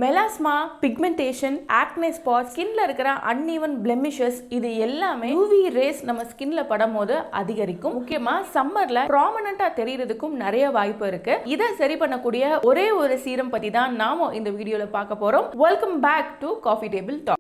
Melasma, pigmentation, acne spot, ஸ்கின்ல இருக்கிற uneven blemishes இது எல்லாமே யூவி ரேஸ் நம்ம ஸ்கின்ல படும்போது அதிகரிக்கும். முக்கியமா சம்மர்ல ப்ராமினென்ட்டா தெரியறதுக்கும் நிறைய வாய்ப்பு இருக்கு. இதை சரி பண்ணக்கூடிய ஒரே ஒரு சீரம் பத்தி தான் நாம இந்த வீடியோல பார்க்க போறோம். Welcome back to coffee table talk.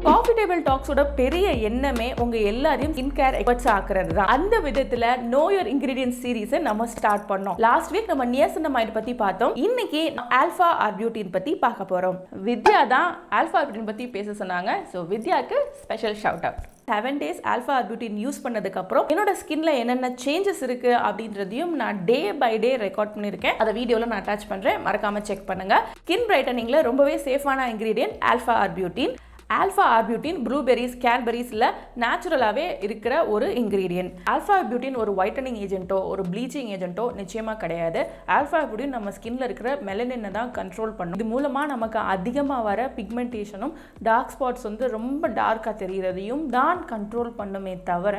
Coffee table டாக்ஸோட பெரிய எண்ணமே உங்க எல்லாரையும் ஸ்கின் கேர் எக்ஸ்பர்ட்ஸ் ஆக்குறது தான். அந்த விதத்துல நோ யுவர் இன்கிரிடியன்ட் சீரீஸை நம்ம ஸ்டார்ட் பண்ணோம். லாஸ்ட் வீக் நம்ம நியாசினமைட் பத்தி பார்த்தோம். இன்னைக்கு ஆல்ஃபா ஆர்பியூட்டின் பத்தி பார்க்க போறோம். வித்யா தான் ஆல்ஃபா ஆர்பியூட்டின் பத்தி பேச சொன்னாங்க. ஸோ வித்யாக்கு special shout out. 7 days alpha ஆர்பியூட்டின் யூஸ் பண்ணதுக்கு அப்புறம் என்னோட ஸ்கின்ல என்னென்ன சேஞ்சஸ் இருக்கு அப்படின்றதையும் நான் டே பை டே ரெக்கார்ட் பண்ணியிருக்கேன். அதை வீடியோல நான் அட்டாச் பண்றேன், மறக்காம செக் பண்ணுங்க. ஸ்கின் பிரைட்டனிங்ல ரொம்பவே சேஃபான ingredient alpha arbutin. Alpha arbutin blueberries, கேன்பெரிஸில் நேச்சுரலாகவே இருக்கிற ஒரு இன்க்ரீடியன்ட். ஆல்ஃபா ஆர்பியூட்டின் ஒரு வைட்டனிங் ஏஜென்ட்டோ ஒரு ப்ளீச்சிங் ஏஜென்ட்டோ நிச்சயமாக கிடையாது. ஆல்ஃபா ஆர்பியூட்டின் நம்ம ஸ்கின்ல இருக்கிற மெலனினை தான் கண்ட்ரோல் பண்ணும். இது மூலமாக நமக்கு அதிகமாக வர பிக்மெண்டேஷனும் டார்க் ஸ்பாட்ஸ் ரொம்ப டார்க்காக தெரிகிறதையும் தான் கண்ட்ரோல் பண்ணுமே தவிர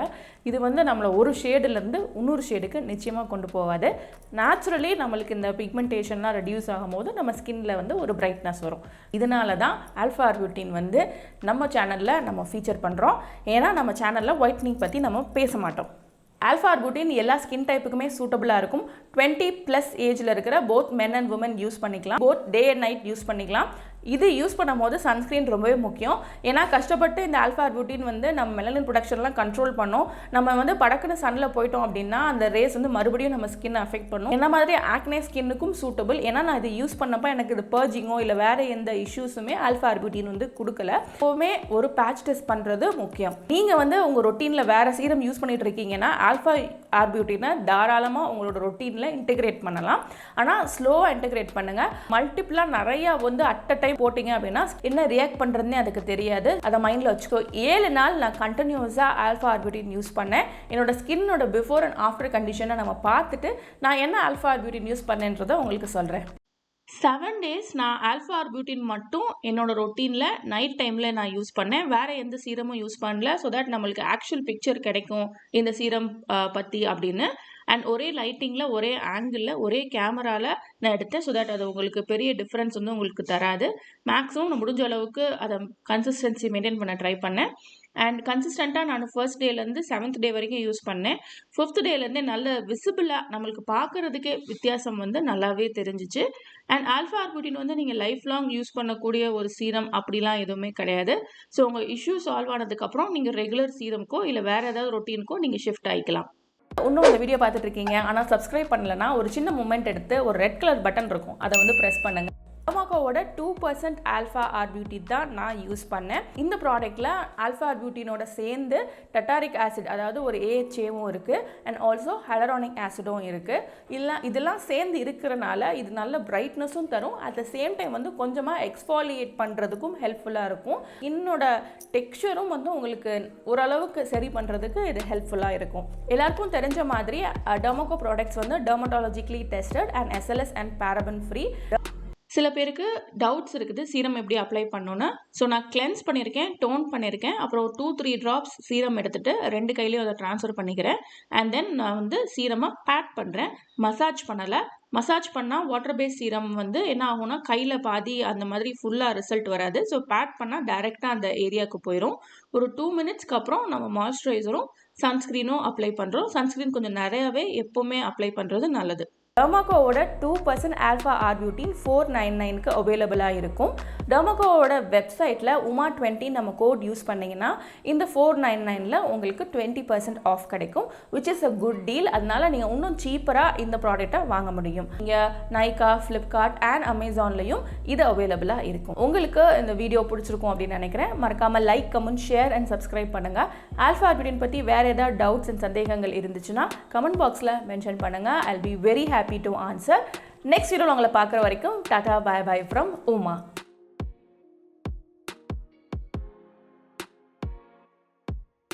இது நம்மளை ஒரு ஷேடுலேருந்து இன்னொரு ஷேடுக்கு நிச்சயமாக கொண்டு போகாது. நேச்சுரலி நம்மளுக்கு இந்த பிக்மெண்டேஷன்லாம் ரெடியூஸ் ஆகும் போது நம்ம ஸ்கின்ல ஒரு பிரைட்னஸ் வரும். இதனால தான் ஆல்ஃபா ஆர்பியூட்டின் நம்ம சேனலில் நம்ம ஃபீச்சர் பண்ணுறோம். ஏன்னா நம்ம சேனலில் ஒயிட்னிங் பற்றி நம்ம பேச மாட்டோம். ஆல்ஃபா ஆர்பியூட்டின் எல்லா ஸ்கின் டைப்புக்குமே சூட்டபிளாக இருக்கும். 20+ ஏஜில் இருக்கிற both men and women use பண்ணிக்கலாம். Both day and night use பண்ணிக்கலாம். இது யூஸ் பண்ணும் போது சன்ஸ்க்ரீன் ரொம்பவே முக்கியம். ஏன்னா கஷ்டப்பட்டு இந்த ஆல்ஃபா ஆர்பியூட்டின் நம்ம மெலனின் ப்ரொடக்ஷன்லாம் கண்ட்ரோல் பண்ணோம். நம்ம படக்குன்னு சன்னில் போயிட்டோம் அப்படின்னா அந்த ரேஸ் மறுபடியும் நம்ம ஸ்கின் அஃபெக்ட் பண்ணும். என்ன மாதிரி ஆக்னே ஸ்கின்னுக்கும் சூட்டபிள். ஏன்னா நான் இது யூஸ் பண்ணப்போ எனக்கு இது பர்ஜிங்கோ இல்லை வேறு எந்த இஷ்யூஸுமே ஆல்ஃபா ஆர்பியூட்டின் கொடுக்கல. எப்போவுமே ஒரு பேட்ச் டெஸ்ட் பண்ணுறது முக்கியம். நீங்கள் உங்கள் ரொட்டீனில் வேறு சீரம் யூஸ் பண்ணிட்டு இருக்கீங்கன்னா ஆல்ஃபா ஆர்பியூட்டினை தாராளமாக உங்களோட ரொட்டீனில் இன்டெகிரேட் பண்ணலாம். ஆனால் ஸ்லோவாக இன்டெகிரேட் பண்ணுங்கள். மல்டிப்ளாக நிறையா அட் அ டைம் போட்டிங்க அப்படின்னா என்ன ரியாக்ட் பண்ணுறதுனே அதுக்கு தெரியாது. அதை மைண்டில் வச்சுக்கோ. 7 நாள் நான் கண்டினியூஸாக ஆல்ஃபா ஆர்பியூட்டின் யூஸ் பண்ணேன். என்னோட ஸ்கின்னோட பிஃபோர் அண்ட் ஆஃப்டர் கண்டிஷனை நம்ம பார்த்துட்டு நான் என்ன ஆல்ஃபா ஆர்பியூட்டின் யூஸ் பண்ணேன்றதை உங்களுக்கு சொல்கிறேன். 7 days நான் ஆல்ஃபா ஆர்பியூட்டின் மட்டும் என்னோட ரொட்டீனில் நைட் டைமில் நான் யூஸ் பண்ணேன். வேறு எந்த சீரமும் யூஸ் பண்ணல. ஸோ தட் நம்மளுக்கு ஆக்சுவல் பிக்சர் கிடைக்கும் இந்த சீரம் பற்றி அப்படின்னு. அண்ட் ஒரே லைட்டிங்கில் ஒரே ஆங்கிளில் ஒரே கேமராவில் நான் எடுத்தேன். ஸோ தட் அது உங்களுக்கு பெரிய டிஃப்ரென்ஸ் உங்களுக்கு தராது. மேக்ஸிமம் நான் முடிஞ்ச அளவுக்கு அதை கன்சிஸ்டன்சி மெயின்டைன் பண்ண ட்ரை பண்ணேன். அண்ட் கன்சிஸ்டண்ட்டாக நான் 1st டேலேருந்து 7th டே வரைக்கும் யூஸ் பண்ணேன். 5th டேலேருந்தே நல்ல விசிபிளாக நம்மளுக்கு பார்க்குறதுக்கே வித்தியாசம் நல்லாவே தெரிஞ்சிச்சு. அண்ட் ஆல்ஃபா ஆர்பியூட்டின் நீங்கள் லைஃப் லாங் யூஸ் பண்ணக்கூடிய ஒரு சீரம் அப்படிலாம் எதுவுமே கிடையாது. ஸோ உங்கள் இஷ்யூ சால்வ் ஆனதுக்கப்புறம் நீங்கள் ரெகுலர் சீரம்க்கோ இல்லை வேறு ஏதாவது ரொட்டீனுக்கோ நீங்கள் ஷிஃப்ட் ஆகிக்கலாம். இன்னும் இந்த வீடியோ பார்த்துட்டு இருக்கீங்க ஆனால் சப்ஸ்கிரைப் பண்ணலன்னா ஒரு சின்ன மூமெண்ட் எடுத்து ஒரு ரெட் கலர் பட்டன் இருக்கும், அதை ப்ரெஸ் பண்ணுங்கள். டெர்மாக்கோவோட 2% ஆல்ஃபா ஆர்பியூட்டின் தான் நான் யூஸ் பண்ணேன். இந்த ப்ராடக்ட்டில் ஆல்ஃபா ஆர்பியூட்டினோட சேர்ந்து டட்டாரிக் ஆசிட், அதாவது ஒரு AHAவும் இருக்குது, அண்ட் ஆல்சோ ஹைலரானிக் ஆசிடும் இருக்குது. இதெல்லாம் சேர்ந்து இருக்கிறனால இது நல்ல பிரைட்னஸும் தரும். அட் த சேம் டைம் கொஞ்சமாக எக்ஸ்ஃபாலியேட் பண்ணுறதுக்கும் ஹெல்ப்ஃபுல்லாக இருக்கும். இன்னோட டெக்ஸ்சரும் உங்களுக்கு ஓரளவுக்கு சரி பண்ணுறதுக்கு இது ஹெல்ப்ஃபுல்லாக இருக்கும். எல்லாருக்கும் தெரிஞ்ச மாதிரி Dermaco products dermatologically tested and SLS and paraben free. சில பேருக்கு டவுட்ஸ் இருக்குது சீரம் எப்படி அப்ளை பண்ணணும்னு. ஸோ நான் கிளென்ஸ் பண்ணியிருக்கேன், டோன் பண்ணியிருக்கேன், அப்புறம் 2-3 drops சீரம் எடுத்துகிட்டு 2 கையிலையும் அதை ட்ரான்ஸ்ஃபர் பண்ணிக்கிறேன். அண்ட் தென் நான் சீரமை பேட் பண்ணுறேன், மசாஜ் பண்ணலை. மசாஜ் பண்ணால் வாட்டர் பேஸ் சீரம் என்ன ஆகும்னா கையில் பாதி அந்த மாதிரி ஃபுல்லாக ரிசல்ட் வராது. ஸோ பேட் பண்ணால் டைரெக்டாக அந்த ஏரியாவுக்கு போயிடும். ஒரு 2 minutesக்கு அப்புறம் நம்ம மாய்ஸ்சரைசரும் சன்ஸ்க்ரீனும் அப்ளை பண்ணுறோம். சன்ஸ்க்ரீன் கொஞ்சம் நிறையவே எப்போவுமே அப்ளை பண்ணுறது நல்லது. டெர்மாக்கோவோட 2% ஆல்ஃபா ஆர்பியூட்டின் $499க்கு அவைலபிளாக இருக்கும். டெர்மாக்கோவோட வெப்சைட்டில் UMA20 நம்ம கோட் யூஸ் பண்ணிங்கன்னா இந்த $499ல் உங்களுக்கு 20% ஆஃப் கிடைக்கும், which is a good deal. அதனால நீங்கள் இன்னும் சீப்பராக இந்த ப்ராடக்டை வாங்க முடியும். நீங்கள் நைகா, ஃப்ளிப்கார்ட் அண்ட் அமேசான்லையும் இது அவைலபிளாக இருக்கும். உங்களுக்கு இந்த வீடியோ பிடிச்சிருக்கும் அப்படின்னு நினைக்கிறேன். மறக்காமல் like, comment, share and subscribe பண்ணுங்கள். ஆல்ஃபா ஆர்பியூட்டின் பற்றி வேறு ஏதாவது டவுட்ஸ் அண்ட் சந்தேகங்கள் இருந்துச்சுன்னா கமெண்ட் பாக்ஸில் மென்ஷன் பண்ணுங்கள். I'll be very happy to answer. Next video உங்களை பார்க்குற வரைக்கும் Tata, bye bye from Uma.